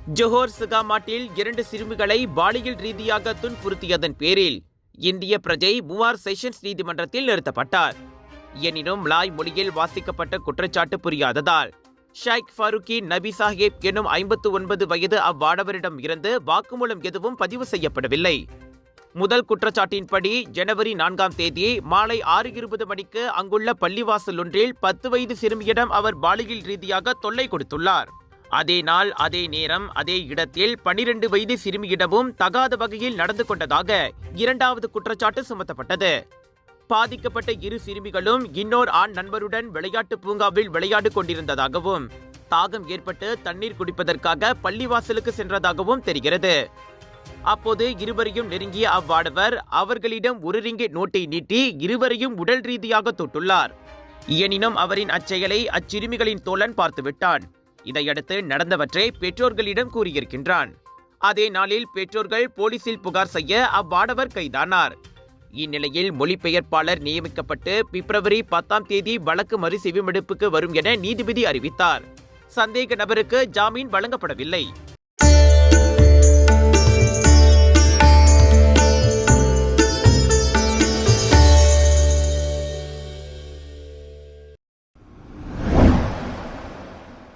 Johor சுகாமாட்டில் 2 சிறுமிகளை பாலியல் ரீதியாக துன்புறுத்தியதன் பேரில் இந்திய பிரஜை மூவார் செஷன்ஸ் நீதிமன்றத்தில் நிறுத்தப்பட்டார். எனினும் மலாய் மொழியில் வாசிக்கப்பட்ட குற்றச்சாட்டு புரியாததால் ஷைக் ஃபாரூக்கி நபி சாஹேப் எனும் 59 வயது அவ்வாடவரிடம் இருந்து வாக்குமூலம் எதுவும் பதிவு செய்யப்படவில்லை. முதல் குற்றச்சாட்டின்படி ஜனவரி 4ஆம் தேதி மாலை 6:20 மணிக்கு அங்குள்ள பள்ளிவாசல் ஒன்றில் 10 வயது சிறுமியிடம் அவர் பாலியல் ரீதியாக தொல்லை கொடுத்துள்ளார். அதே நாள் அதே நேரம் அதே இடத்தில் 12 வயது சிறுமியிடமும் தகாத வகையில் நடந்து கொண்டதாக 2வது குற்றச்சாட்டு சுமத்தப்பட்டது. பாதிக்கப்பட்ட 2 சிறுமிகளும் இன்னொரு ஆண் நண்பருடன் விளையாட்டு பூங்காவில் விளையாடு கொண்டிருந்ததாகவும் தாகம் ஏற்பட்டு தண்ணீர் குடிப்பதற்காக பள்ளிவாசலுக்கு சென்றதாகவும் தெரிகிறது. அப்போது இருவரையும் நெருங்கிய அவ்வாடவர் அவர்களிடம் 1 ரிங்கிட் நோட்டை நீட்டி இருவரையும் உடல் ரீதியாக தொட்டுள்ளார். எனினும் அவரின் அச்செயலை அச்சிறுமிகளின் தோழன் பார்த்துவிட்டான். இதையடுத்து நடந்தவற்றை பெற்றோர்களிடம் கூறியிருக்கின்றான். அதே நாளில் பெற்றோர்கள் போலீசில் புகார் செய்ய அவ்வாடவர் கைதானார். இந்நிலையில் மொழிபெயர்ப்பாளர் நியமிக்கப்பட்டு பிப்ரவரி 10ஆம் தேதி வழக்கு மறுசெவிமெடுப்புக்கு வரும் என நீதிபதி அறிவித்தார். சந்தேக நபருக்கு ஜாமீன் வழங்கப்படவில்லை.